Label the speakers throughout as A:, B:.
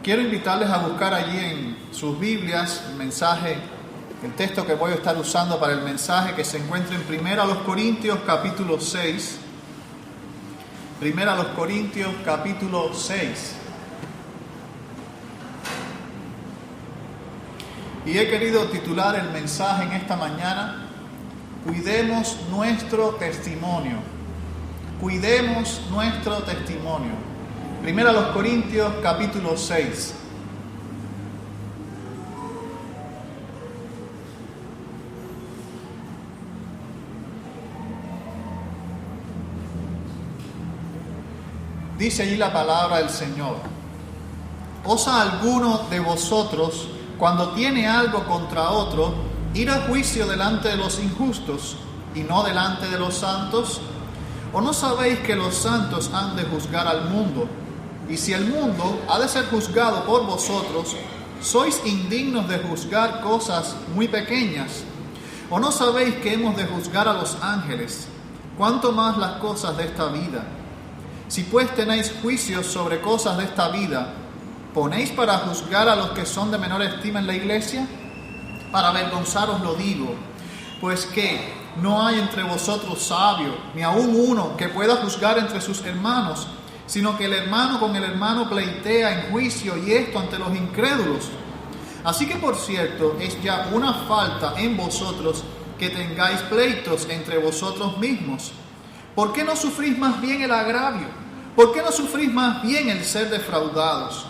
A: Quiero invitarles a buscar allí en sus Biblias el texto que voy a estar usando para el mensaje, que se encuentra en 1 Corintios capítulo 6. 1 Corintios capítulo 6. Y he querido titular el mensaje en esta mañana: Cuidemos nuestro testimonio. Cuidemos nuestro testimonio. 1 Corintios capítulo 6. Dice allí la palabra del Señor: ¿Osa alguno de vosotros, cuando tiene algo contra otro, ir a juicio delante de los injustos y no delante de los santos? ¿O no sabéis que los santos han de juzgar al mundo? Y si el mundo ha de ser juzgado por vosotros, ¿sois indignos de juzgar cosas muy pequeñas? ¿O no sabéis que hemos de juzgar a los ángeles? ¿Cuánto más las cosas de esta vida? Si pues tenéis juicios sobre cosas de esta vida, ¿ponéis para juzgar a los que son de menor estima en la iglesia? Para avergonzaros lo digo, pues que no hay entre vosotros sabio, ni aun uno que pueda juzgar entre sus hermanos, sino que el hermano con el hermano pleitea en juicio, y esto ante los incrédulos. Así que, por cierto, es ya una falta en vosotros que tengáis pleitos entre vosotros mismos. ¿Por qué no sufrís más bien el agravio? ¿Por qué no sufrís más bien el ser defraudados?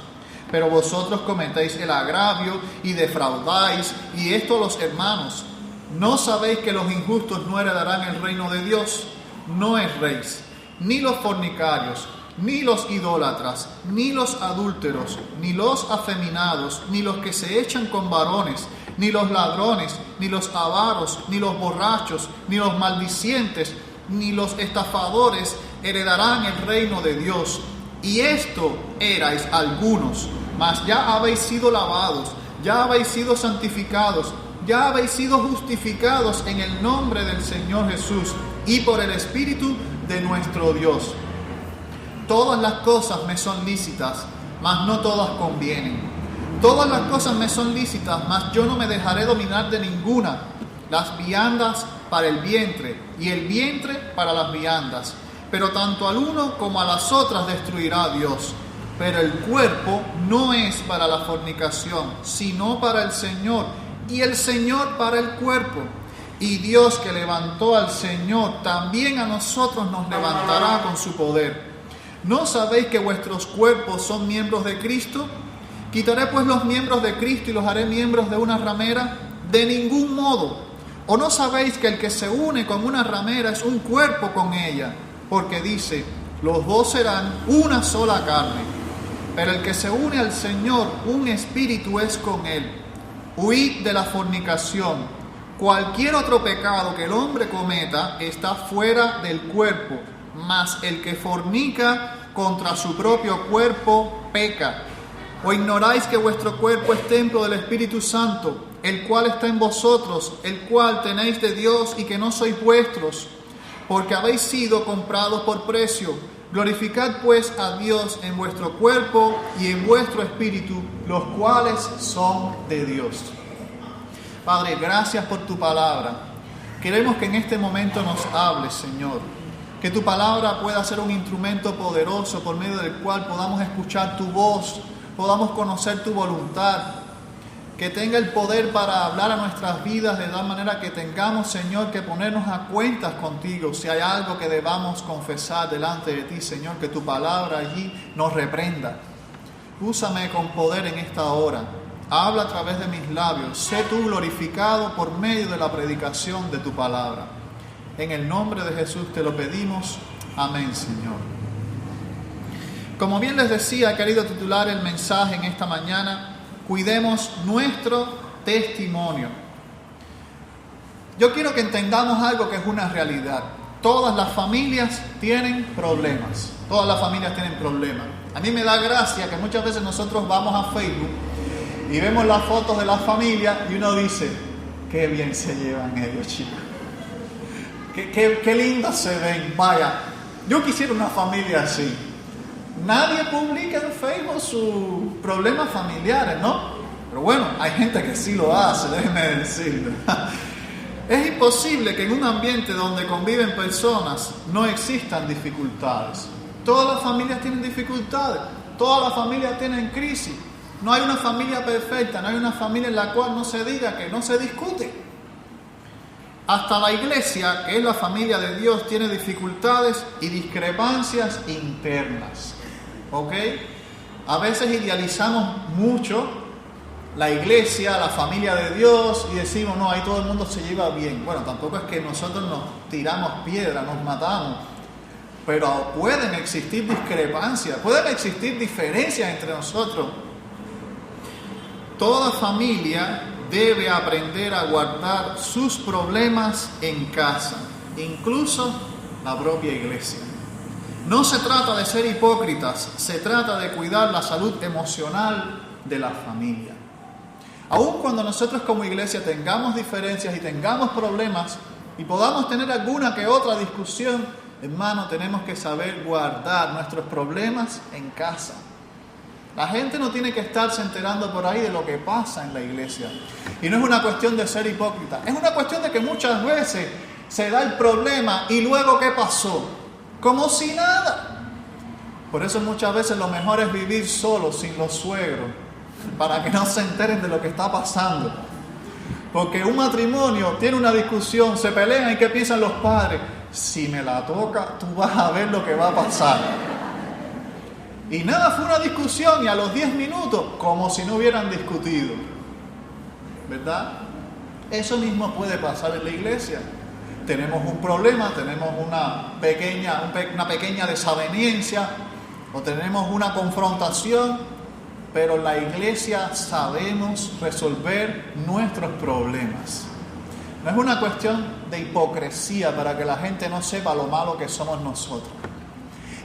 A: Pero vosotros cometéis el agravio y defraudáis, y esto a los hermanos. ¿No sabéis que los injustos no heredarán el reino de Dios? No erréis, ni los fornicarios, ni los idólatras, ni los adúlteros, ni los afeminados, ni los que se echan con varones, ni los ladrones, ni los avaros, ni los borrachos, ni los maldicientes, ni los estafadores heredarán el reino de Dios. Y esto erais algunos, mas ya habéis sido lavados, ya habéis sido santificados, ya habéis sido justificados en el nombre del Señor Jesús y por el Espíritu de nuestro Dios. Todas las cosas me son lícitas, mas no todas convienen. Todas las cosas me son lícitas, mas yo no me dejaré dominar de ninguna. Las viandas para el vientre, y el vientre para las viandas. Pero tanto al uno como a las otras destruirá Dios. Pero el cuerpo no es para la fornicación, sino para el Señor, y el Señor para el cuerpo. Y Dios, que levantó al Señor, también a nosotros nos levantará con su poder. ¿No sabéis que vuestros cuerpos son miembros de Cristo? ¿Quitaré pues los miembros de Cristo y los haré miembros de una ramera? De ningún modo. ¿O no sabéis que el que se une con una ramera es un cuerpo con ella? Porque dice, los dos serán una sola carne. Pero el que se une al Señor, un espíritu es con él. Huid de la fornicación. Cualquier otro pecado que el hombre cometa está fuera del cuerpo, mas el que fornica contra su propio cuerpo peca. ¿O ignoráis que vuestro cuerpo es templo del Espíritu Santo, el cual está en vosotros, el cual tenéis de Dios, y que no sois vuestros? Porque habéis sido comprados por precio. Glorificad pues a Dios en vuestro cuerpo y en vuestro espíritu, los cuales son de Dios. Padre, gracias por tu palabra. Queremos que en este momento nos hables, Señor. Que tu palabra pueda ser un instrumento poderoso por medio del cual podamos escuchar tu voz, podamos conocer tu voluntad. Que tenga el poder para hablar a nuestras vidas de tal manera que tengamos, Señor, que ponernos a cuentas contigo. Si hay algo que debamos confesar delante de ti, Señor, que tu palabra allí nos reprenda. Úsame con poder en esta hora. Habla a través de mis labios. Sé tú glorificado por medio de la predicación de tu palabra. En el nombre de Jesús te lo pedimos. Amén, Señor. Como bien les decía, he querido titular el mensaje en esta mañana: Cuidemos nuestro testimonio. Yo quiero que entendamos algo que es una realidad. Todas las familias tienen problemas. Todas las familias tienen problemas. A mí me da gracia que muchas veces nosotros vamos a Facebook y vemos las fotos de las familias y uno dice, qué bien se llevan ellos, chicos. Qué lindas se ven. Vaya, yo quisiera una familia así. Nadie publica en Facebook sus problemas familiares, ¿no? Pero bueno, hay gente que sí lo hace, déjenme decirlo. Es imposible que en un ambiente donde conviven personas no existan dificultades. Todas las familias tienen dificultades, todas las familias tienen crisis. No hay una familia perfecta, no hay una familia en la cual no se diga que no se discute. Hasta la iglesia, que es la familia de Dios, tiene dificultades y discrepancias internas. ¿Ok? A veces idealizamos mucho la iglesia, la familia de Dios y decimos, no, ahí todo el mundo se lleva bien. Bueno, tampoco es que nosotros nos tiramos piedras, nos matamos. Pero pueden existir discrepancias, pueden existir diferencias entre nosotros. Toda familia debe aprender a guardar sus problemas en casa, incluso la propia iglesia. No se trata de ser hipócritas, se trata de cuidar la salud emocional de la familia. Aun cuando nosotros como iglesia tengamos diferencias y tengamos problemas y podamos tener alguna que otra discusión, hermano, tenemos que saber guardar nuestros problemas en casa. La gente no tiene que estarse enterando por ahí de lo que pasa en la iglesia. Y no es una cuestión de ser hipócrita. Es una cuestión de que muchas veces se da el problema y luego ¿qué pasó? Como si nada. Por eso muchas veces lo mejor es vivir solo, sin los suegros, para que no se enteren de lo que está pasando. Porque un matrimonio tiene una discusión, se pelean y ¿qué piensan los padres? Si me la toca, tú vas a ver lo que va a pasar. Y nada, fue una discusión y a los 10 minutos, como si no hubieran discutido. ¿Verdad? Eso mismo puede pasar en la iglesia. Tenemos un problema, tenemos una pequeña desaveniencia o tenemos una confrontación, pero en la iglesia sabemos resolver nuestros problemas. No es una cuestión de hipocresía para que la gente no sepa lo malo que somos nosotros.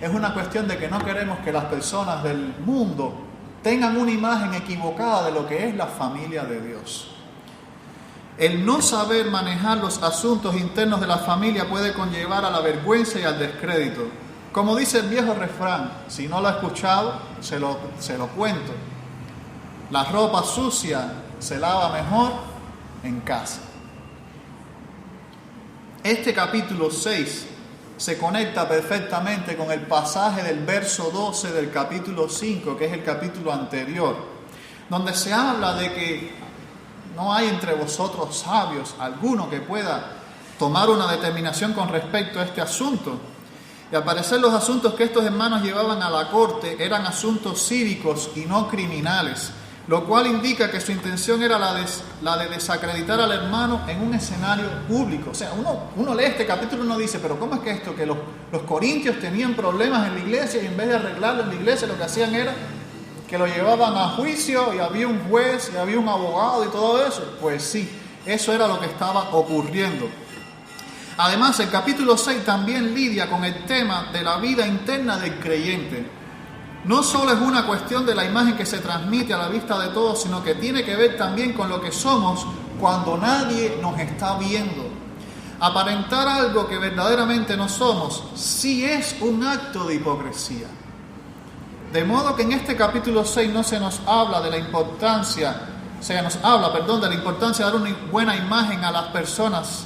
A: Es una cuestión de que no queremos que las personas del mundo tengan una imagen equivocada de lo que es la familia de Dios. El no saber manejar los asuntos internos de la familia puede conllevar a la vergüenza y al descrédito. Como dice el viejo refrán, si no lo ha escuchado, se lo cuento. La ropa sucia se lava mejor en casa. Este capítulo 6 se conecta perfectamente con el pasaje del verso 12 del capítulo 5, que es el capítulo anterior, donde se habla de que no hay entre vosotros sabios alguno que pueda tomar una determinación con respecto a este asunto. Y al parecer los asuntos que estos hermanos llevaban a la corte eran asuntos cívicos y no criminales, lo cual indica que su intención era la de desacreditar al hermano en un escenario público. O sea, uno lee este capítulo y uno dice, pero ¿cómo es que esto? Que los corintios tenían problemas en la iglesia y en vez de arreglarlo en la iglesia lo que hacían era que lo llevaban a juicio y había un juez y había un abogado y todo eso. Pues sí, eso era lo que estaba ocurriendo. Además, el capítulo 6 también lidia con el tema de la vida interna del creyente. No solo es una cuestión de la imagen que se transmite a la vista de todos, sino que tiene que ver también con lo que somos cuando nadie nos está viendo. Aparentar algo que verdaderamente no somos sí es un acto de hipocresía. De modo que en este capítulo 6 no se nos habla de la importancia, de la importancia de dar una buena imagen a las personas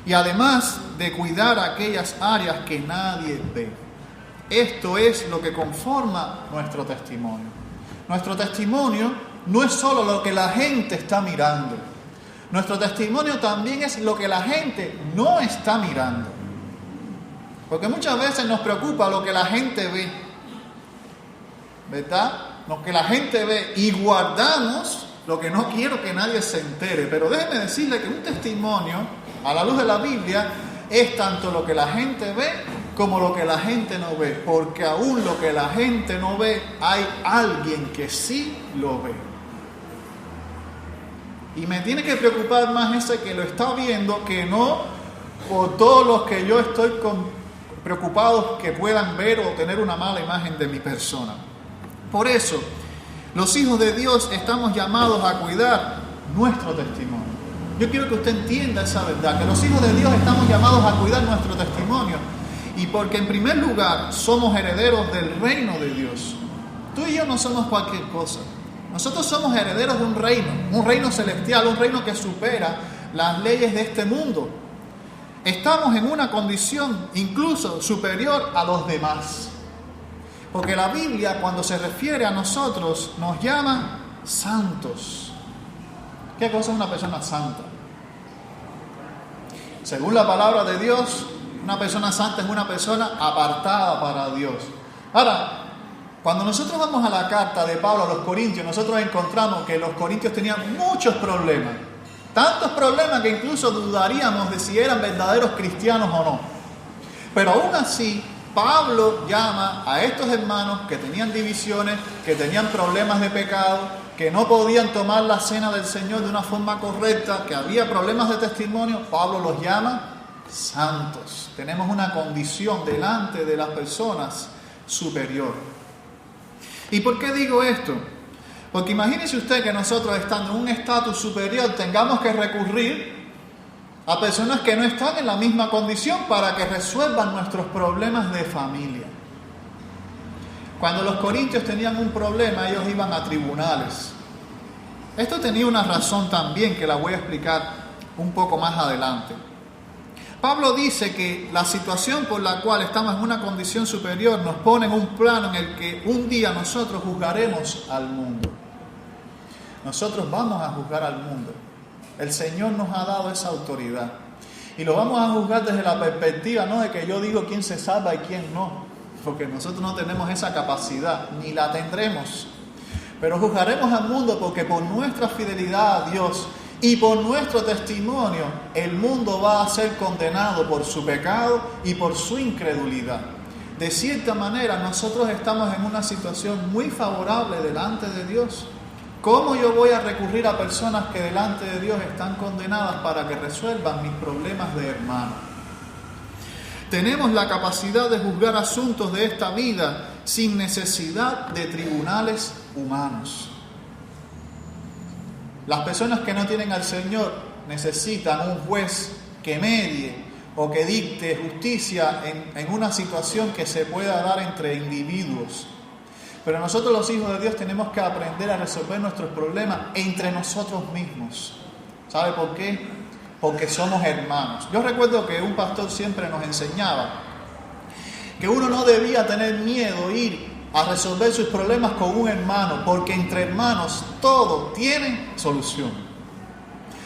A: y además de cuidar aquellas áreas que nadie ve. Esto es lo que conforma nuestro testimonio. Nuestro testimonio no es solo lo que la gente está mirando. Nuestro testimonio también es lo que la gente no está mirando. Porque muchas veces nos preocupa lo que la gente ve, ¿verdad? Lo que la gente ve y guardamos lo que no quiero que nadie se entere. Pero déjeme decirle que un testimonio, a la luz de la Biblia, es tanto lo que la gente ve como lo que la gente no ve, porque aún lo que la gente no ve, hay alguien que sí lo ve. Y me tiene que preocupar más ese que lo está viendo, que no por todos los que yo estoy preocupados que puedan ver o tener una mala imagen de mi persona. Por eso, los hijos de Dios estamos llamados a cuidar nuestro testimonio. Yo quiero que usted entienda esa verdad, que los hijos de Dios estamos llamados a cuidar nuestro testimonio. y porque en primer lugar somos herederos del reino de Dios. Tú y yo no somos cualquier cosa. Nosotros somos herederos de un reino celestial, un reino que supera las leyes de este mundo. Estamos en una condición incluso superior a los demás. Porque la Biblia, cuando se refiere a nosotros, nos llama santos. ¿Qué cosa es una persona santa? Según la palabra de Dios, una persona santa es una persona apartada para Dios. Ahora, cuando nosotros vamos a la carta de Pablo a los Corintios, nosotros encontramos que los corintios tenían muchos problemas. Tantos problemas que incluso dudaríamos de si eran verdaderos cristianos o no. Pero aún así, Pablo llama a estos hermanos que tenían divisiones, que tenían problemas de pecado, que no podían tomar la cena del Señor de una forma correcta, que había problemas de testimonio. Pablo los llama santos. Tenemos una condición delante de las personas superior. ¿Y por qué digo esto? Porque imagínese usted que nosotros, estando en un estatus superior, tengamos que recurrir a personas que no están en la misma condición para que resuelvan nuestros problemas de familia. Cuando los corintios tenían un problema, ellos iban a tribunales. Esto tenía una razón también que la voy a explicar un poco más adelante. Pablo dice que la situación por la cual estamos en una condición superior nos pone en un plano en el que un día nosotros juzgaremos al mundo. Nosotros vamos a juzgar al mundo. El Señor nos ha dado esa autoridad. Y lo vamos a juzgar desde la perspectiva, no de que yo digo quién se salva y quién no. Porque nosotros no tenemos esa capacidad, ni la tendremos. Pero juzgaremos al mundo porque por nuestra fidelidad a Dios y por nuestro testimonio, el mundo va a ser condenado por su pecado y por su incredulidad. De cierta manera, nosotros estamos en una situación muy favorable delante de Dios. ¿Cómo yo voy a recurrir a personas que delante de Dios están condenadas para que resuelvan mis problemas de hermano? Tenemos la capacidad de juzgar asuntos de esta vida sin necesidad de tribunales humanos. Las personas que no tienen al Señor necesitan un juez que medie o que dicte justicia en una situación que se pueda dar entre individuos. Pero nosotros los hijos de Dios tenemos que aprender a resolver nuestros problemas entre nosotros mismos. ¿Sabe por qué? Porque somos hermanos. Yo recuerdo que un pastor siempre nos enseñaba que uno no debía tener miedo ir a resolver sus problemas con un hermano, porque entre hermanos todo tiene solución.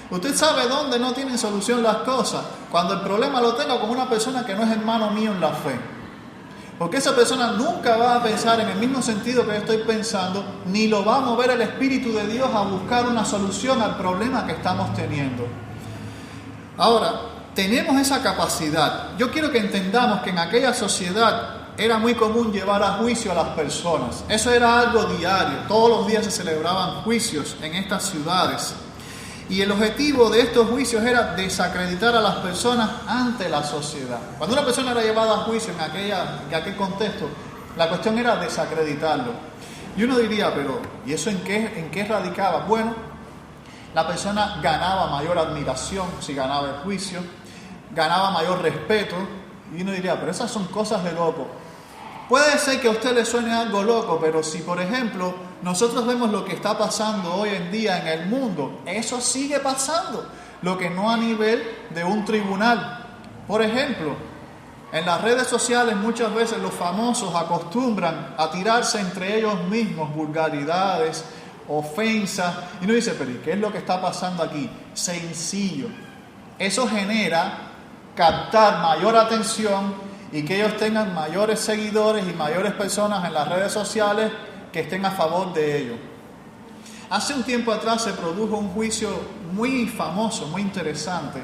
A: Usted sabe dónde no tienen solución las cosas, cuando el problema lo tenga con una persona que no es hermano mío en la fe. Porque esa persona nunca va a pensar en el mismo sentido que yo estoy pensando, ni lo va a mover el Espíritu de Dios a buscar una solución al problema que estamos teniendo. Ahora, tenemos esa capacidad. Yo quiero que entendamos que en aquella sociedad era muy común llevar a juicio a las personas. Eso era algo diario. Todos los días se celebraban juicios en estas ciudades. Y el objetivo de estos juicios era desacreditar a las personas ante la sociedad. Cuando una persona era llevada a juicio en aquel contexto, la cuestión era desacreditarlo. Y uno diría, pero ¿y eso en qué radicaba? Bueno, la persona ganaba mayor admiración si ganaba el juicio, ganaba mayor respeto. Y uno diría, pero esas son cosas de loco. Puede ser que a usted le suene algo loco, pero si, por ejemplo, nosotros vemos lo que está pasando hoy en día en el mundo, eso sigue pasando, lo que no a nivel de un tribunal. Por ejemplo, en las redes sociales muchas veces los famosos acostumbran a tirarse entre ellos mismos vulgaridades, ofensas, y uno dice, pero ¿y qué es lo que está pasando aquí? Sencillo. Eso genera captar mayor atención y que ellos tengan mayores seguidores y mayores personas en las redes sociales que estén a favor de ellos. Hace un tiempo atrás se produjo un juicio muy famoso, muy interesante,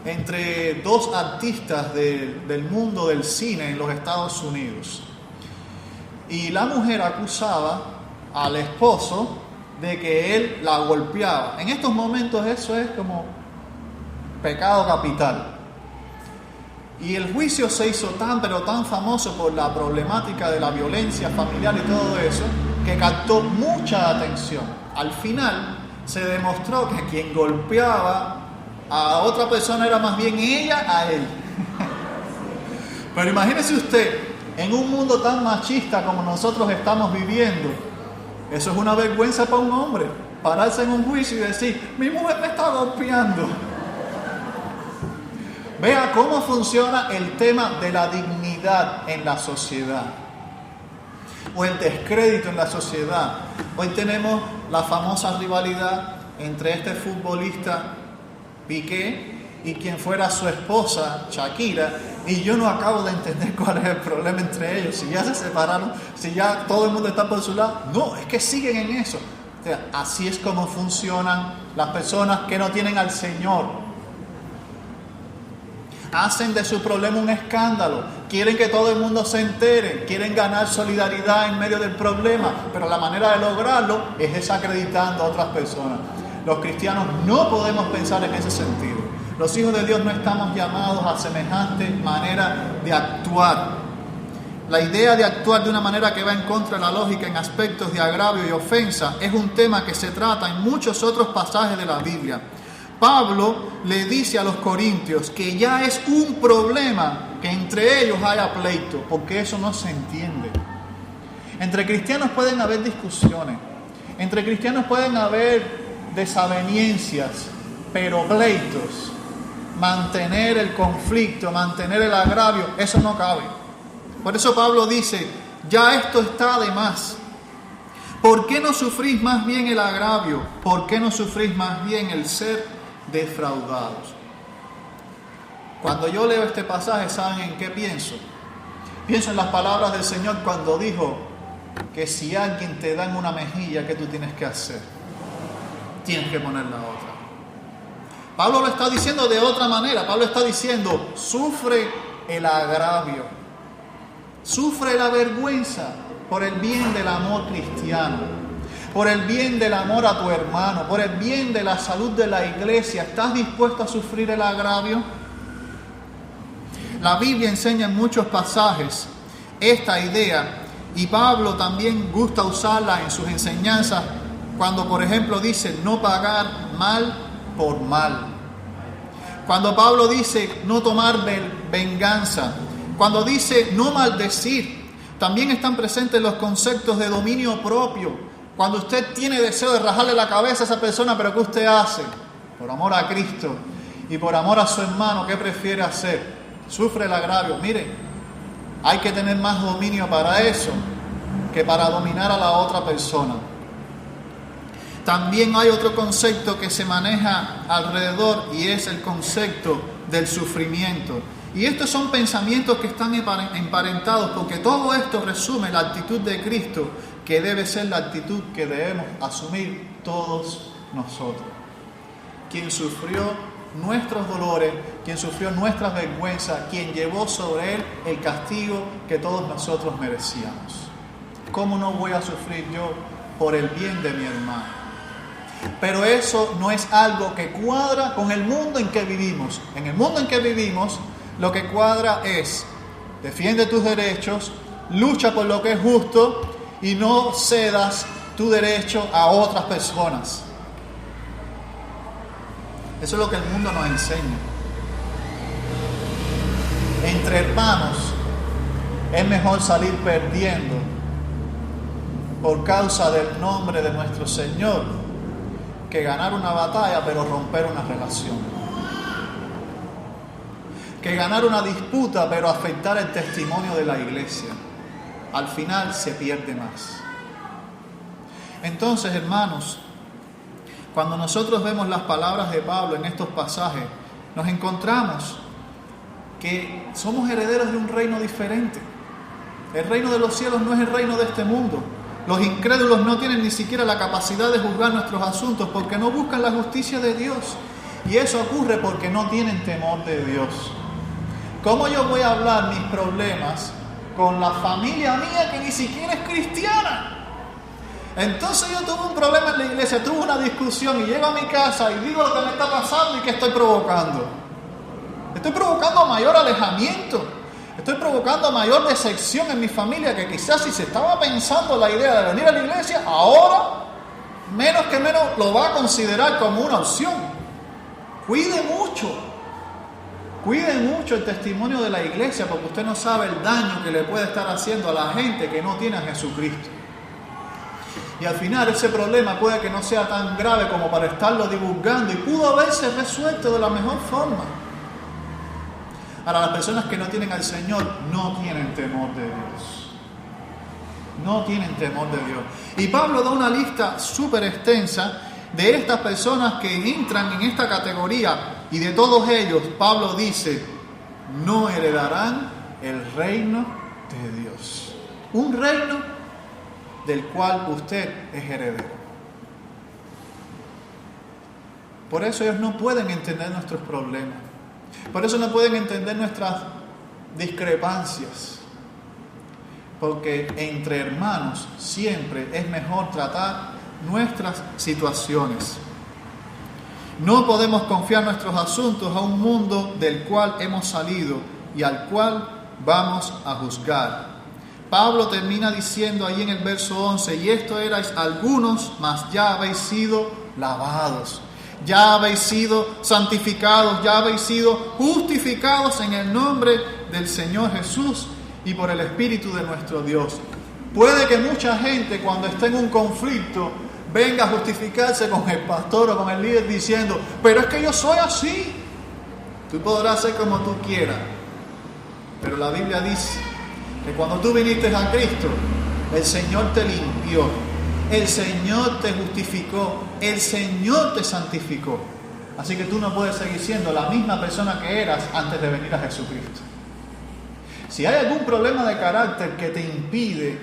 A: entre dos artistas del mundo del cine en los Estados Unidos. Y la mujer acusaba al esposo de que él la golpeaba. En estos momentos eso es como pecado capital. Y el juicio se hizo tan famoso por la problemática de la violencia familiar y todo eso, que captó mucha atención. Al final se demostró que quien golpeaba a otra persona era más bien ella a él. Pero imagínese usted, en un mundo tan machista como nosotros estamos viviendo, eso es una vergüenza para un hombre, pararse en un juicio y decir, mi mujer me está golpeando. Vea cómo funciona el tema de la dignidad en la sociedad, o el descrédito en la sociedad. Hoy tenemos la famosa rivalidad entre este futbolista Piqué y quien fuera su esposa Shakira, y yo no acabo de entender cuál es el problema entre ellos. Si ya se separaron, si ya todo el mundo está por su lado, no, es que siguen en eso. O sea, así es como funcionan las personas que no tienen al Señor. Hacen de su problema un escándalo, quieren que todo el mundo se entere, quieren ganar solidaridad en medio del problema, pero la manera de lograrlo es desacreditando a otras personas. Los cristianos no podemos pensar en ese sentido. Los hijos de Dios no estamos llamados a semejante manera de actuar. La idea de actuar de una manera que va en contra de la lógica en aspectos de agravio y ofensa es un tema que se trata en muchos otros pasajes de la Biblia. Pablo le dice a los corintios que ya es un problema que entre ellos haya pleito, porque eso no se entiende. Entre cristianos pueden haber discusiones, entre cristianos pueden haber desavenencias, pero pleitos, mantener el conflicto, mantener el agravio, eso no cabe. Por eso Pablo dice, ya esto está de más. ¿Por qué no sufrís más bien el agravio? ¿Por qué no sufrís más bien el ser defraudados? Cuando yo leo este pasaje, ¿saben en qué pienso? Pienso en las palabras del Señor cuando dijo que si alguien te da en una mejilla, ¿qué tú tienes que hacer? Tienes que poner la otra. Pablo lo está diciendo de otra manera. Pablo está diciendo, sufre el agravio, sufre la vergüenza por el bien del amor cristiano, por el bien del amor a tu hermano, por el bien de la salud de la iglesia. ¿Estás dispuesto a sufrir el agravio? La Biblia enseña en muchos pasajes esta idea, y Pablo también gusta usarla en sus enseñanzas cuando, por ejemplo, dice no pagar mal por mal. Cuando Pablo dice no tomar venganza. Cuando dice no maldecir. También están presentes los conceptos de dominio propio. Cuando usted tiene deseo de rajarle la cabeza a esa persona, pero ¿qué usted hace? Por amor a Cristo y por amor a su hermano, ¿qué prefiere hacer? Sufre el agravio. Mire, hay que tener más dominio para eso que para dominar a la otra persona. También hay otro concepto que se maneja alrededor y es el concepto del sufrimiento. Y estos son pensamientos que están emparentados porque todo esto resume la actitud de Cristo, que debe ser la actitud que debemos asumir todos nosotros. Quien sufrió nuestros dolores, quien sufrió nuestras vergüenzas, quien llevó sobre él el castigo que todos nosotros merecíamos. ¿Cómo no voy a sufrir yo por el bien de mi hermano? Pero eso no es algo que cuadra con el mundo en que vivimos. En el mundo en que vivimos, lo que cuadra es: defiende tus derechos, lucha por lo que es justo y no cedas tu derecho a otras personas. Eso es lo que el mundo nos enseña. Entre hermanos es mejor salir perdiendo por causa del nombre de nuestro Señor que ganar una batalla pero romper una relación, que ganar una disputa pero afectar el testimonio de la iglesia. Al final se pierde más. Entonces, hermanos, cuando nosotros vemos las palabras de Pablo en estos pasajes, nos encontramos que somos herederos de un reino diferente. El reino de los cielos no es el reino de este mundo. Los incrédulos no tienen ni siquiera la capacidad de juzgar nuestros asuntos porque no buscan la justicia de Dios. Y eso ocurre porque no tienen temor de Dios. ¿Cómo yo voy a hablar mis problemas con la familia mía que ni siquiera es cristiana? Entonces yo tuve un problema en la iglesia, tuve una discusión y llego a mi casa y digo lo que me está pasando y ¿qué estoy provocando? Estoy provocando mayor alejamiento. Estoy provocando mayor decepción en mi familia, que quizás si se estaba pensando la idea de venir a la iglesia, ahora menos que menos lo va a considerar como una opción. Cuide mucho Cuide mucho el testimonio de la iglesia, porque usted no sabe el daño que le puede estar haciendo a la gente que no tiene a Jesucristo. Y al final ese problema puede que no sea tan grave como para estarlo divulgando, y pudo haberse resuelto de la mejor forma. Ahora, las personas que no tienen al Señor no tienen temor de Dios. No tienen temor de Dios. Y Pablo da una lista súper extensa de estas personas que entran en esta categoría, y de todos ellos Pablo dice: no heredarán el reino de Dios. Un reino del cual usted es heredero. Por eso ellos no pueden entender nuestros problemas. Por eso no pueden entender nuestras discrepancias. Porque entre hermanos siempre es mejor tratar nuestras situaciones. No podemos confiar nuestros asuntos a un mundo del cual hemos salido y al cual vamos a juzgar. Pablo termina diciendo ahí en el verso 11: y esto erais algunos, mas ya habéis sido lavados, ya habéis sido santificados, ya habéis sido justificados en el nombre del Señor Jesús y por el Espíritu de nuestro Dios. Puede que mucha gente, cuando esté en un conflicto, venga a justificarse con el pastor o con el líder diciendo: pero es que yo soy así. Tú podrás ser como tú quieras, pero la Biblia dice que cuando tú viniste a Cristo, el Señor te limpió, el Señor te justificó, el Señor te santificó. Así que tú no puedes seguir siendo la misma persona que eras antes de venir a Jesucristo. Si hay algún problema de carácter que te impide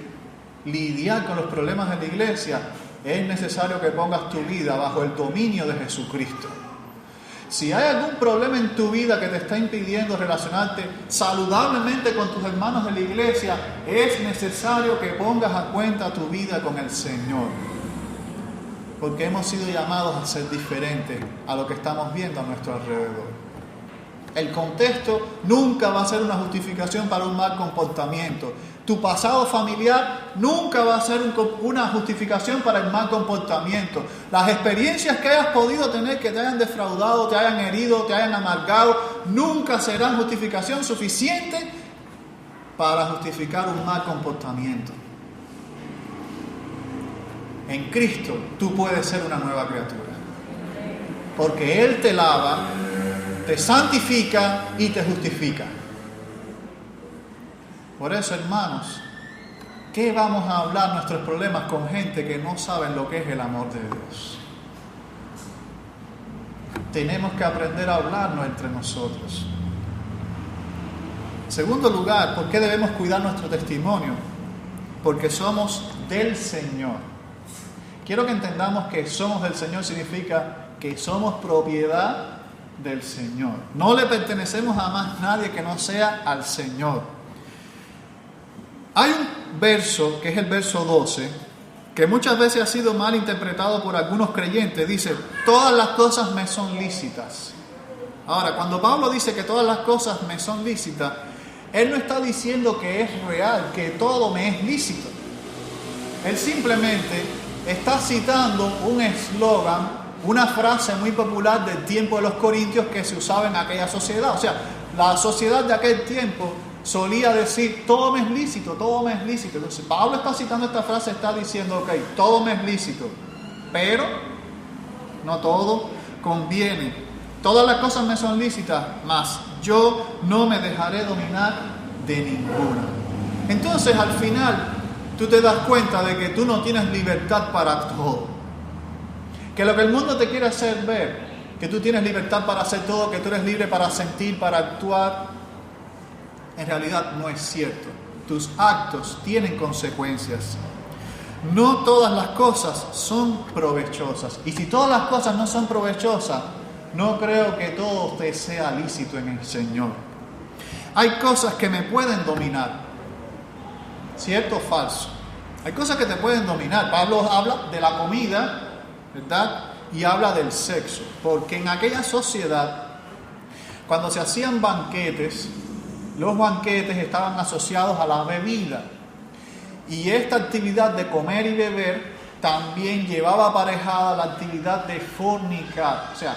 A: lidiar con los problemas de la iglesia, es necesario que pongas tu vida bajo el dominio de Jesucristo. Si hay algún problema en tu vida que te está impidiendo relacionarte saludablemente con tus hermanos de la iglesia, es necesario que pongas a cuenta tu vida con el Señor. Porque hemos sido llamados a ser diferentes a lo que estamos viendo a nuestro alrededor. El contexto nunca va a ser una justificación para un mal comportamiento. Tu pasado familiar nunca va a ser una justificación para el mal comportamiento. Las experiencias que hayas podido tener que te hayan defraudado, te hayan herido, te hayan amargado, nunca serán justificación suficiente para justificar un mal comportamiento. En Cristo tú puedes ser una nueva criatura. Porque Él te lava, te santifica y te justifica. Por eso, hermanos, ¿qué vamos a hablar nuestros problemas con gente que no saben lo que es el amor de Dios? Tenemos que aprender a hablarnos entre nosotros. En segundo lugar, ¿por qué debemos cuidar nuestro testimonio? Porque somos del Señor. Quiero que entendamos que somos del Señor significa que somos propiedad del Señor. No le pertenecemos a más nadie que no sea al Señor. Hay un verso, que es el verso 12, que muchas veces ha sido mal interpretado por algunos creyentes. Dice: todas las cosas me son lícitas. Ahora, cuando Pablo dice que todas las cosas me son lícitas, él no está diciendo que es real, que todo me es lícito. Él simplemente está citando un eslogan, una frase muy popular del tiempo de los corintios que se usaba en aquella sociedad. O sea, la sociedad de aquel tiempo solía decir: todo me es lícito, todo me es lícito. Entonces Pablo está citando esta frase, está diciendo: ok, todo me es lícito, pero no todo conviene. Todas las cosas me son lícitas, mas yo no me dejaré dominar de ninguna. Entonces al final tú te das cuenta de que tú no tienes libertad para todo. Que lo que el mundo te quiere hacer ver, que tú tienes libertad para hacer todo, que tú eres libre para sentir, para actuar, en realidad no es cierto. Tus actos tienen consecuencias. No todas las cosas son provechosas. Y si todas las cosas no son provechosas, no creo que todo te sea lícito en el Señor. Hay cosas que me pueden dominar. ¿Cierto o falso? Hay cosas que te pueden dominar. Pablo habla de la comida, ¿verdad? Y habla del sexo. Porque en aquella sociedad, cuando se hacían banquetes, los banquetes estaban asociados a la bebida. Y esta actividad de comer y beber también llevaba aparejada la actividad de fornicar. O sea,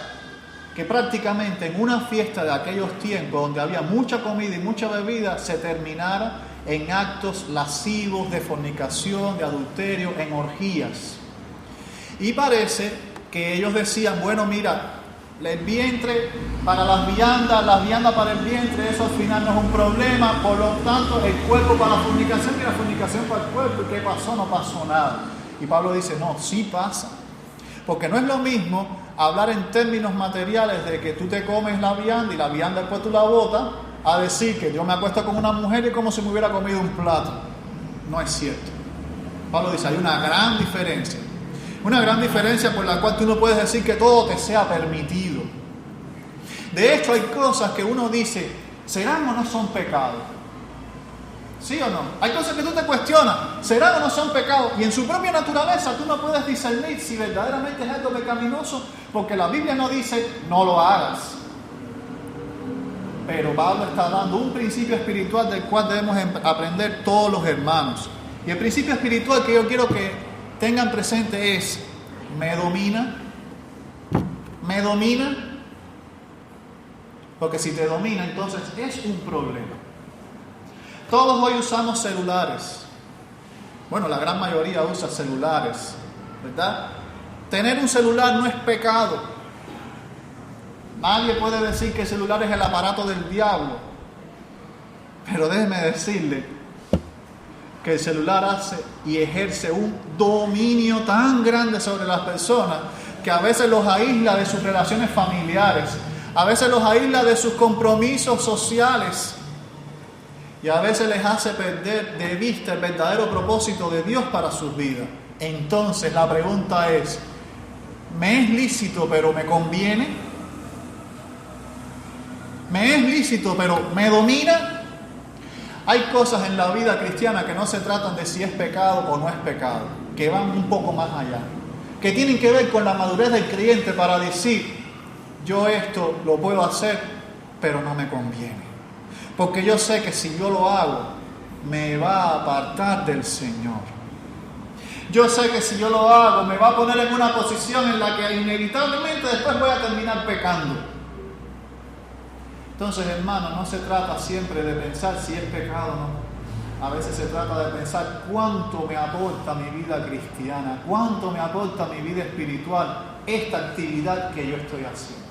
A: que prácticamente en una fiesta de aquellos tiempos donde había mucha comida y mucha bebida se terminara en actos lascivos de fornicación, de adulterio, en orgías. Y parece que ellos decían, bueno, mira, el vientre para las viandas para el vientre, eso al final no es un problema, por lo tanto el cuerpo para la fornicación y la fornicación para el cuerpo. ¿Y qué pasó? No pasó nada. Y Pablo dice, no, sí pasa. Porque no es lo mismo hablar en términos materiales de que tú te comes la vianda y la vianda después tú la botas, a decir que yo me acuesto con una mujer y como si me hubiera comido un plato. No es cierto. Pablo dice, hay una gran diferencia. Una gran diferencia por la cual tú no puedes decir que todo te sea permitido. De hecho, hay cosas que uno dice, ¿serán o no son pecados? ¿Sí o no? Hay cosas que tú te cuestionas, ¿serán o no son pecados? Y en su propia naturaleza tú no puedes discernir si verdaderamente es algo pecaminoso, porque la Biblia no dice, no lo hagas. Pero Pablo está dando un principio espiritual del cual debemos aprender todos los hermanos. Y el principio espiritual que yo quiero que tengan presente es, ¿me domina? ¿Me domina? Porque si te domina, entonces es un problema. Todos hoy usamos celulares. Bueno, la gran mayoría usa celulares, ¿verdad? Tener un celular no es pecado. Nadie puede decir que el celular es el aparato del diablo. Pero déjeme decirle que el celular hace y ejerce un dominio tan grande sobre las personas que a veces los aísla de sus relaciones familiares, a veces los aísla de sus compromisos sociales y a veces les hace perder de vista el verdadero propósito de Dios para sus vidas. Entonces la pregunta es, ¿me es lícito pero me conviene? ¿Me es lícito pero me domina? Hay cosas en la vida cristiana que no se tratan de si es pecado o no es pecado, que van un poco más allá, que tienen que ver con la madurez del creyente para decir, yo esto lo puedo hacer, pero no me conviene. Porque yo sé que si yo lo hago, me va a apartar del Señor. Yo sé que si yo lo hago, me va a poner en una posición en la que inevitablemente después voy a terminar pecando. Entonces, hermano, no se trata siempre de pensar si es pecado o no. A veces se trata de pensar cuánto me aporta mi vida cristiana, cuánto me aporta mi vida espiritual esta actividad que yo estoy haciendo.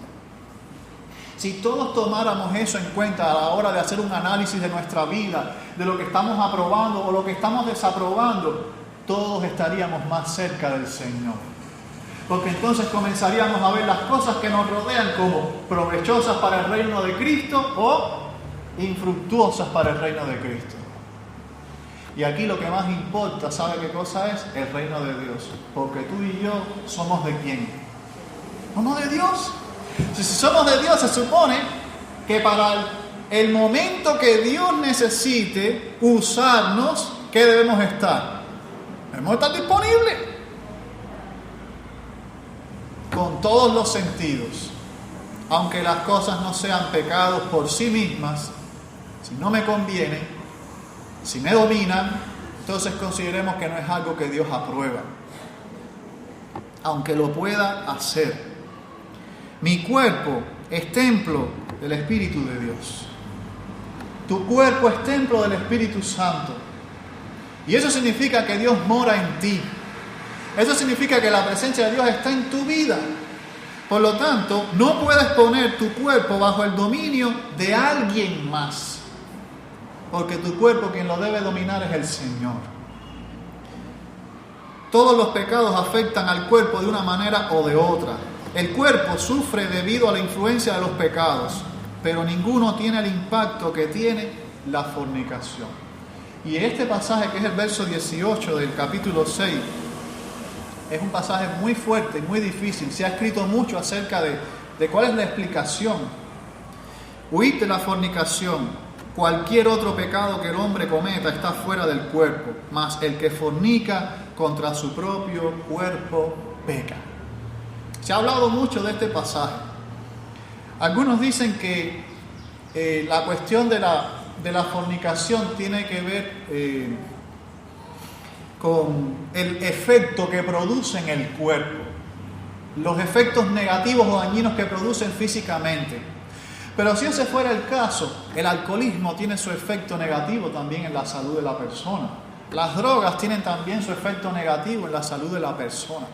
A: Si todos tomáramos eso en cuenta a la hora de hacer un análisis de nuestra vida, de lo que estamos aprobando o lo que estamos desaprobando, todos estaríamos más cerca del Señor. Porque entonces comenzaríamos a ver las cosas que nos rodean como provechosas para el reino de Cristo o infructuosas para el reino de Cristo. Y aquí lo que más importa, ¿sabe qué cosa es? El reino de Dios. Porque tú y yo somos ¿de quién? ¿Somos de Dios? Si somos de Dios, se supone que para el momento que Dios necesite usarnos, ¿qué debemos estar? Debemos estar disponibles. Con todos los sentidos. Aunque las cosas no sean pecados por sí mismas, si no me conviene, si me dominan, entonces consideremos que no es algo que Dios aprueba. Aunque lo pueda hacer. Mi cuerpo es templo del Espíritu de Dios. Tu cuerpo es templo del Espíritu Santo. Y eso significa que Dios mora en ti. Eso significa que la presencia de Dios está en tu vida. Por lo tanto, no puedes poner tu cuerpo bajo el dominio de alguien más. Porque tu cuerpo quien lo debe dominar es el Señor. Todos los pecados afectan al cuerpo de una manera o de otra. El cuerpo sufre debido a la influencia de los pecados, pero ninguno tiene el impacto que tiene la fornicación. Y este pasaje, que es el verso 18 del capítulo 6, es un pasaje muy fuerte y muy difícil. Se ha escrito mucho acerca de cuál es la explicación. Huid de la fornicación. Cualquier otro pecado que el hombre cometa está fuera del cuerpo, mas el que fornica contra su propio cuerpo peca. Se ha hablado mucho de este pasaje. Algunos dicen que la cuestión de la fornicación tiene que ver con el efecto que produce en el cuerpo. los efectos negativos o dañinos que producen físicamente. Pero si ese fuera el caso, el alcoholismo tiene su efecto negativo también en la salud de la persona. Las drogas tienen también su efecto negativo en la salud de la persona.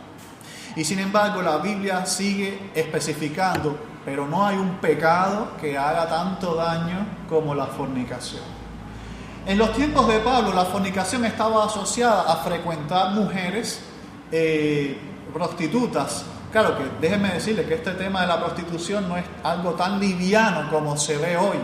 A: Y sin embargo, la Biblia sigue especificando, pero no hay un pecado que haga tanto daño como la fornicación. En los tiempos de Pablo, la fornicación estaba asociada a frecuentar mujeres prostitutas. Claro que déjenme decirles que este tema de la prostitución no es algo tan liviano como se ve hoy,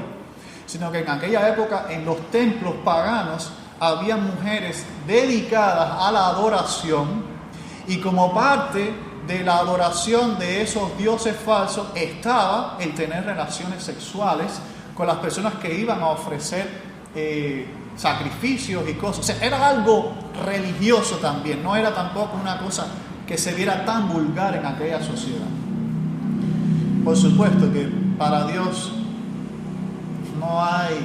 A: sino que en aquella época en los templos paganos había mujeres dedicadas a la adoración, y como parte de la adoración de esos dioses falsos estaba el tener relaciones sexuales con las personas que iban a ofrecer sacrificios y cosas. O sea, era algo religioso también, no era tampoco una cosa que se viera tan vulgar en aquella sociedad. Por supuesto que para Dios no hay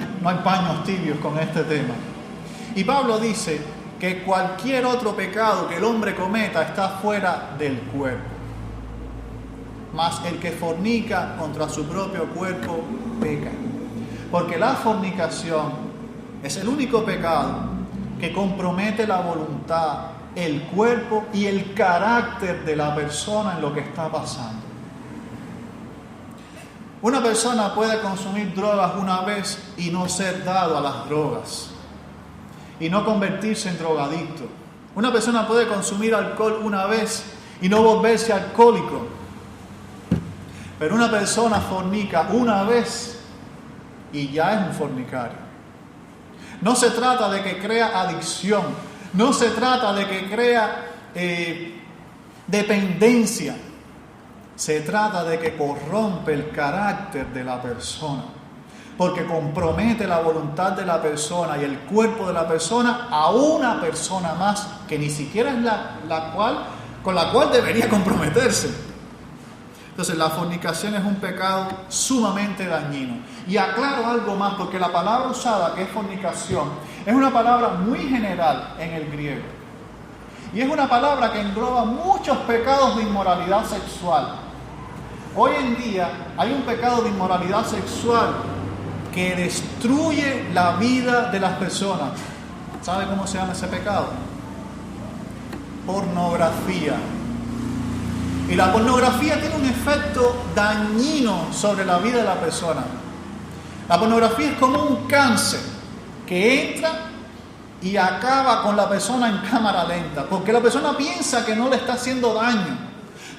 A: paños tibios con este tema. Y Pablo dice que cualquier otro pecado que el hombre cometa está fuera del cuerpo. Mas el que fornica contra su propio cuerpo peca. Porque la fornicación es el único pecado que compromete la voluntad, el cuerpo y el carácter de la persona en lo que está pasando. Una persona puede consumir drogas una vez y no ser dado a las drogas y no convertirse en drogadicto. Una persona puede consumir alcohol una vez y no volverse alcohólico. Pero una persona fornica una vez y ya es un fornicario. No se trata de que crea adicción. No se trata de que crea dependencia. Se trata de que corrompe el carácter de la persona. Porque compromete la voluntad de la persona y el cuerpo de la persona a una persona más que ni siquiera es con la cual debería comprometerse. Entonces la fornicación es un pecado sumamente dañino. Y aclaro algo más, porque la palabra usada, que es fornicación, es una palabra muy general en el griego. Y es una palabra que engloba muchos pecados de inmoralidad sexual. Hoy en día hay un pecado de inmoralidad sexual que destruye la vida de las personas. ¿Sabe cómo se llama ese pecado? Pornografía. Y la pornografía tiene un efecto dañino sobre la vida de la persona. La pornografía es como un cáncer que entra y acaba con la persona en cámara lenta, porque la persona piensa que no le está haciendo daño,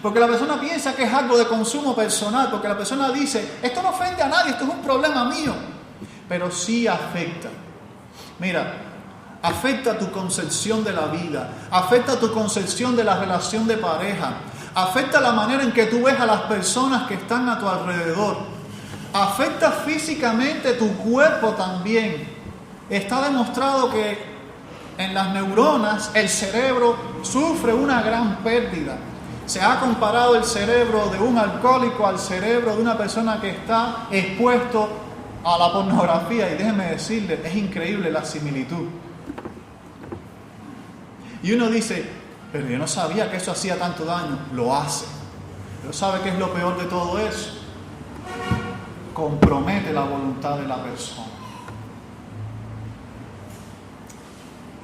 A: porque la persona piensa que es algo de consumo personal, porque la persona dice, esto no ofende a nadie, esto es un problema mío, pero sí afecta. Mira, afecta tu concepción de la vida, afecta tu concepción de la relación de pareja, afecta la manera en que tú ves a las personas que están a tu alrededor, afecta físicamente tu cuerpo también. Está demostrado que en las neuronas el cerebro sufre una gran pérdida. Se ha comparado el cerebro de un alcohólico al cerebro de una persona que está expuesto a la pornografía, y déjenme decirles, es increíble la similitud. Y uno dice, pero yo no sabía que eso hacía tanto daño. Lo hace. Pero ¿sabe qué es lo peor de todo eso? Compromete la voluntad de la persona.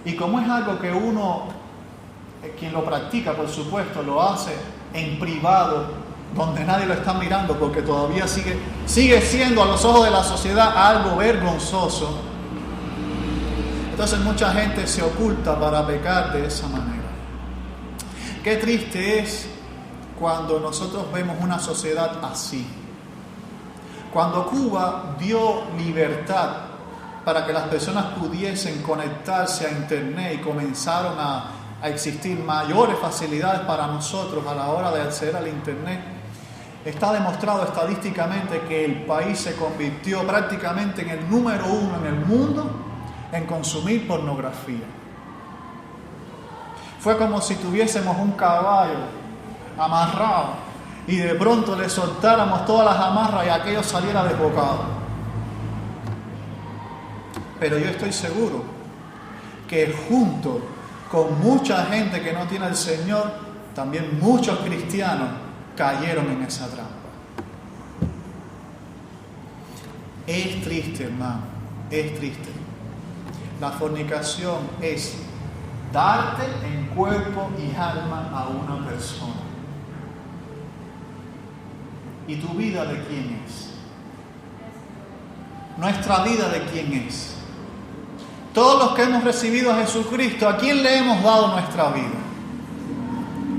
A: Y como es algo que uno, quien lo practica, por supuesto, lo hace en privado, donde nadie lo está mirando, porque todavía sigue siendo a los ojos de la sociedad algo vergonzoso. Entonces mucha gente se oculta para pecar de esa manera. Qué triste es cuando nosotros vemos una sociedad así. Cuando Cuba dio libertad para que las personas pudiesen conectarse a internet y comenzaron a existir mayores facilidades para nosotros a la hora de acceder al internet, está demostrado estadísticamente que el país se convirtió prácticamente en el número 1 en el mundo en consumir pornografía. Fue como si tuviésemos un caballo amarrado y de pronto le soltáramos todas las amarras y aquello saliera desbocado. Pero yo estoy seguro que junto con mucha gente que no tiene al Señor, también muchos cristianos cayeron en esa trampa. Es triste, hermano, es triste. La fornicación es darte en cuerpo y alma a una persona. ¿Y tu vida de quién es? Nuestra vida de quién es. Todos los que hemos recibido a Jesucristo, ¿a quién le hemos dado nuestra vida?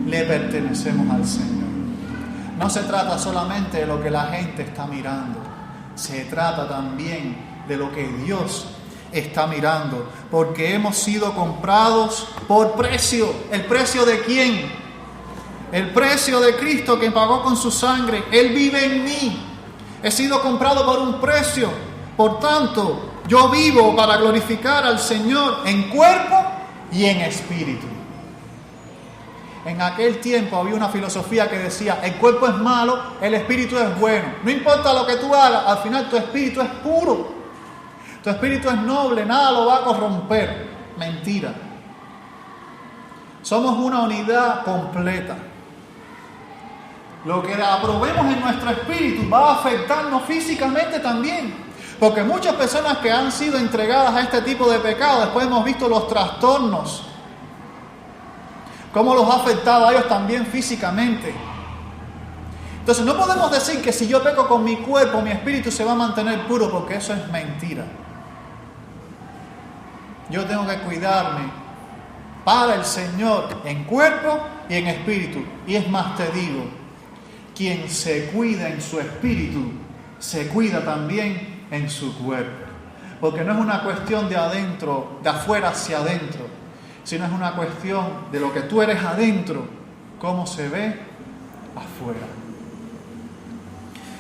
A: Le pertenecemos al Señor. No se trata solamente de lo que la gente está mirando, se trata también de lo que Dios está mirando, porque hemos sido comprados por precio. ¿El precio de quién? El precio de Cristo, que pagó con su sangre. Él vive en mí. He sido comprado por un precio. Por tanto, yo vivo para glorificar al Señor en cuerpo y en espíritu. En aquel tiempo había una filosofía que decía: el cuerpo es malo, el espíritu es bueno. No importa lo que tú hagas, al final tu espíritu es puro. Tu espíritu es noble, nada lo va a corromper. Mentira. Somos una unidad completa. Lo que aprobemos en nuestro espíritu va a afectarnos físicamente también. Porque muchas personas que han sido entregadas a este tipo de pecado, después hemos visto los trastornos, cómo los ha afectado a ellos también físicamente. Entonces no podemos decir que si yo peco con mi cuerpo, mi espíritu se va a mantener puro, porque eso es mentira. Yo tengo que cuidarme para el Señor en cuerpo y en espíritu. Y es más, te digo, quien se cuida en su espíritu, se cuida también en su cuerpo. Porque no es una cuestión de adentro, de afuera hacia adentro, sino es una cuestión de lo que tú eres adentro, cómo se ve afuera.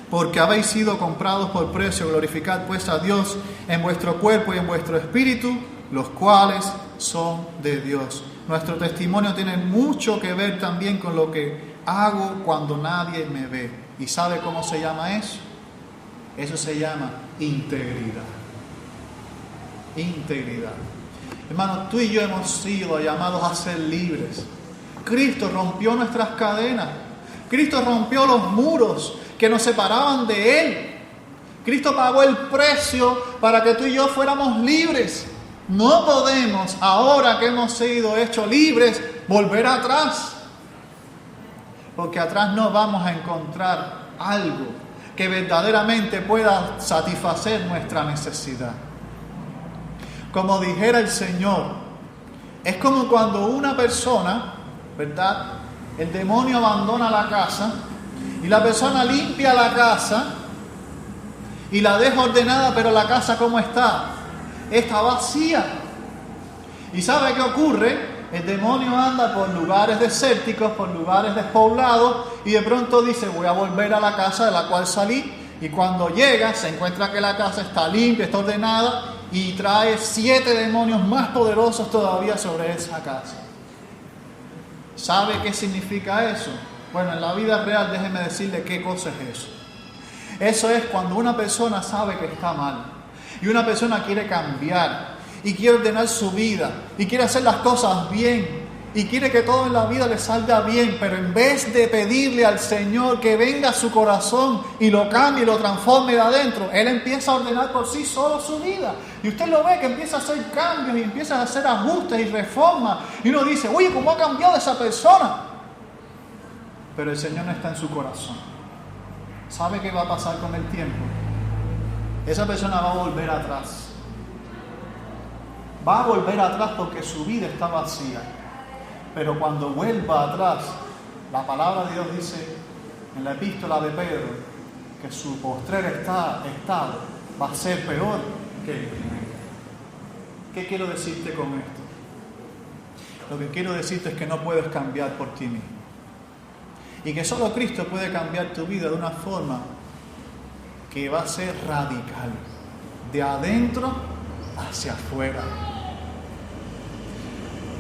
A: Porque habéis sido comprados por precio, glorificad pues a Dios en vuestro cuerpo y en vuestro espíritu, los cuales son de Dios. Nuestro testimonio tiene mucho que ver también con lo que hago cuando nadie me ve. ¿Y sabe cómo se llama eso? Eso se llama integridad. Integridad. Hermanos, tú y yo hemos sido llamados a ser libres. Cristo rompió nuestras cadenas. Cristo rompió los muros que nos separaban de Él. Cristo pagó el precio para que tú y yo fuéramos libres. No podemos, ahora que hemos sido hechos libres, volver atrás. Porque atrás no vamos a encontrar algo que verdaderamente pueda satisfacer nuestra necesidad. Como dijera el Señor, es como cuando una persona, ¿verdad? El demonio abandona la casa y la persona limpia la casa y la deja ordenada, pero la casa ¿cómo está? Está vacía. ¿Y sabe qué ocurre? El demonio anda por lugares desérticos, por lugares despoblados, y de pronto dice: voy a volver a la casa de la cual salí. Y cuando llega, se encuentra que la casa está limpia, está ordenada, y trae 7 demonios más poderosos todavía sobre esa casa. ¿Sabe qué significa eso? Bueno, en la vida real, déjeme decirle qué cosa es eso. Eso es cuando una persona sabe que está mal, y una persona quiere cambiar, y quiere ordenar su vida, y quiere hacer las cosas bien, y quiere que todo en la vida le salga bien, pero en vez de pedirle al Señor que venga a su corazón y lo cambie y lo transforme de adentro, Él empieza a ordenar por sí solo su vida. Y usted lo ve que empieza a hacer cambios y empieza a hacer ajustes y reformas. Y uno dice: oye, ¿cómo ha cambiado esa persona? Pero el Señor no está en su corazón. ¿Sabe qué va a pasar con el tiempo? Esa persona va a volver atrás. Va a volver atrás porque su vida está vacía. Pero cuando vuelva atrás, la palabra de Dios dice en la epístola de Pedro que su postrer estado va a ser peor que el primero. ¿Qué quiero decirte con esto? Lo que quiero decirte es que no puedes cambiar por ti mismo. Y que solo Cristo puede cambiar tu vida de una forma que va a ser radical. De adentro hacia afuera.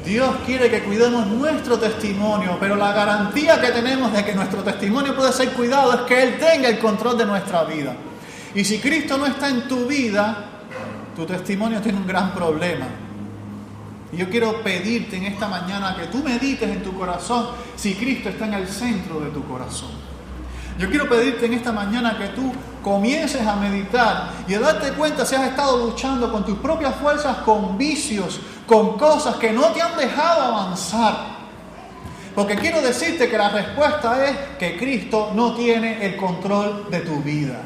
A: Dios quiere que cuidemos nuestro testimonio, pero la garantía que tenemos de que nuestro testimonio puede ser cuidado es que Él tenga el control de nuestra vida. Y si Cristo no está en tu vida, tu testimonio tiene un gran problema. Y yo quiero pedirte en esta mañana que tú medites en tu corazón si Cristo está en el centro de tu corazón. Yo quiero pedirte en esta mañana que tú comiences a meditar y a darte cuenta si has estado luchando con tus propias fuerzas, con vicios, con cosas que no te han dejado avanzar. Porque quiero decirte que la respuesta es que Cristo no tiene el control de tu vida.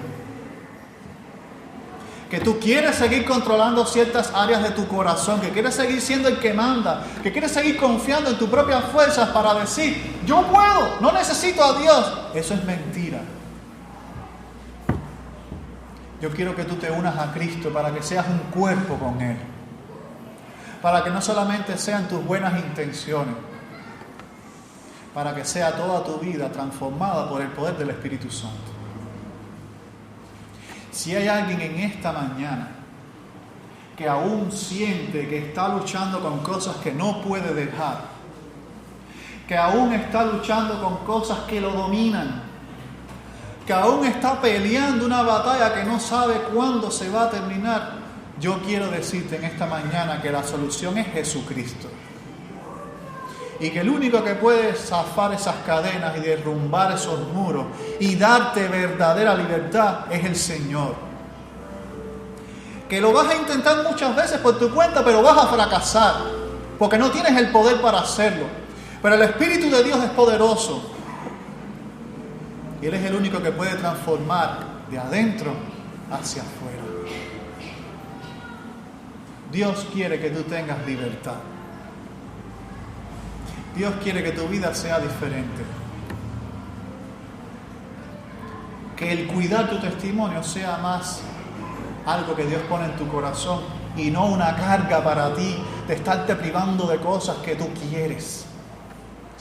A: Que tú quieres seguir controlando ciertas áreas de tu corazón, que quieres seguir siendo el que manda, que quieres seguir confiando en tus propias fuerzas para decir, yo puedo, no necesito a Dios. Eso es mentira. Yo quiero que tú te unas a Cristo para que seas un cuerpo con Él. Para que no solamente sean tus buenas intenciones, para que sea toda tu vida transformada por el poder del Espíritu Santo. Si hay alguien en esta mañana que aún siente que está luchando con cosas que no puede dejar, que aún está luchando con cosas que lo dominan, que aún está peleando una batalla que no sabe cuándo se va a terminar, yo quiero decirte en esta mañana que la solución es Jesucristo. Y que el único que puede zafar esas cadenas y derrumbar esos muros y darte verdadera libertad es el Señor. Que lo vas a intentar muchas veces por tu cuenta, pero vas a fracasar, porque no tienes el poder para hacerlo. Pero el Espíritu de Dios es poderoso. Y Él es el único que puede transformar de adentro hacia afuera. Dios quiere que tú tengas libertad. Dios quiere que tu vida sea diferente. Que el cuidar tu testimonio sea más algo que Dios pone en tu corazón y no una carga para ti de estarte privando de cosas que tú quieres.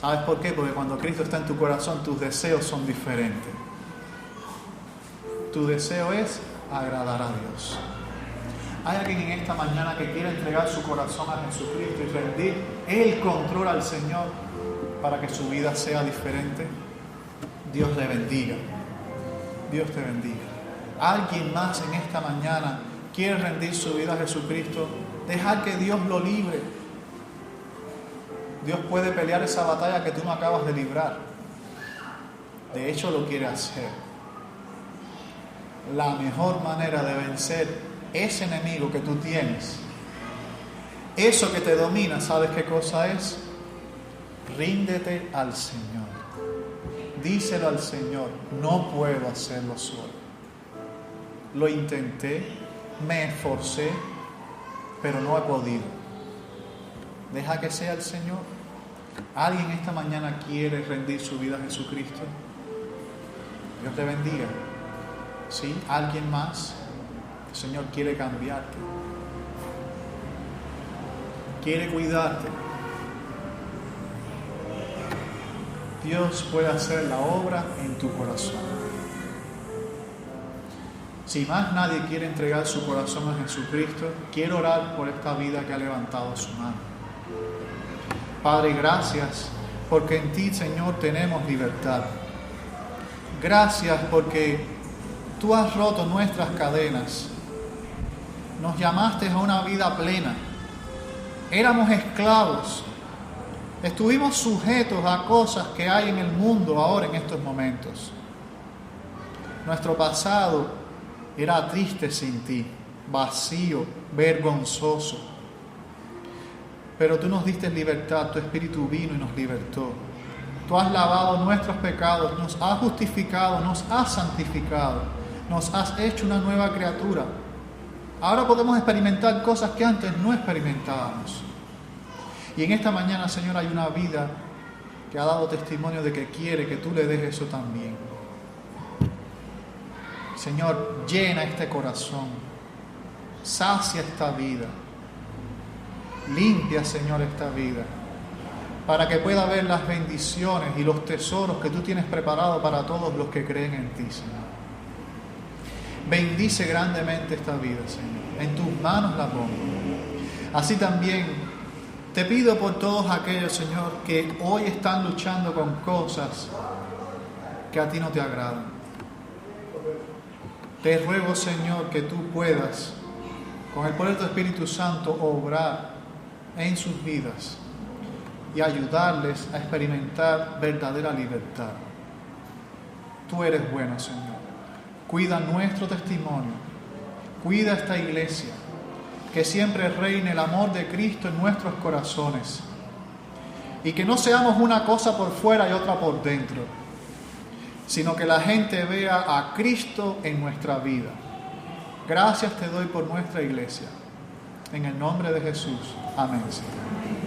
A: ¿Sabes por qué? Porque cuando Cristo está en tu corazón, tus deseos son diferentes. Tu deseo es agradar a Dios. ¿Hay alguien en esta mañana que quiere entregar su corazón a Jesucristo y rendir el control al Señor para que su vida sea diferente? Dios le bendiga. Dios te bendiga. ¿Alguien más en esta mañana quiere rendir su vida a Jesucristo? Dejar que Dios lo libre. Dios puede pelear esa batalla que tú no acabas de librar. De hecho, lo quiere hacer. La mejor manera de vencer ese enemigo que tú tienes, eso que te domina, ¿sabes qué cosa es? Ríndete al Señor. Díselo al Señor, no puedo hacerlo solo. Lo intenté, me esforcé, pero no he podido. Deja que sea el Señor. ¿Alguien esta mañana quiere rendir su vida a Jesucristo? Dios te bendiga. ¿Sí? ¿Alguien más? El Señor quiere cambiarte. Quiere cuidarte. Dios puede hacer la obra en tu corazón. Si más nadie quiere entregar su corazón a Jesucristo, quiero orar por esta vida que ha levantado su mano. Padre, gracias porque en ti, Señor, tenemos libertad. Gracias porque tú has roto nuestras cadenas. Nos llamaste a una vida plena. Éramos esclavos. Estuvimos sujetos a cosas que hay en el mundo ahora en estos momentos. Nuestro pasado era triste sin ti, vacío, vergonzoso. Pero tú nos diste libertad, tu Espíritu vino y nos libertó. Tú has lavado nuestros pecados, nos has justificado, nos has santificado, nos has hecho una nueva criatura. Ahora podemos experimentar cosas que antes no experimentábamos. Y en esta mañana, Señor, hay una vida que ha dado testimonio de que quiere que tú le des eso también. Señor, llena este corazón, sacia esta vida, limpia, Señor, esta vida, para que pueda ver las bendiciones y los tesoros que tú tienes preparados para todos los que creen en ti, Señor. Bendice grandemente esta vida, Señor. En tus manos la pongo. Así también te pido por todos aquellos, Señor, que hoy están luchando con cosas que a ti no te agradan. Te ruego, Señor, que tú puedas, con el poder de tu Espíritu Santo, obrar en sus vidas y ayudarles a experimentar verdadera libertad. Tú eres bueno, Señor. Cuida nuestro testimonio. Cuida esta iglesia. Que siempre reine el amor de Cristo en nuestros corazones. Y que no seamos una cosa por fuera y otra por dentro, sino que la gente vea a Cristo en nuestra vida. Gracias te doy por nuestra iglesia. En el nombre de Jesús. Amén, Señor.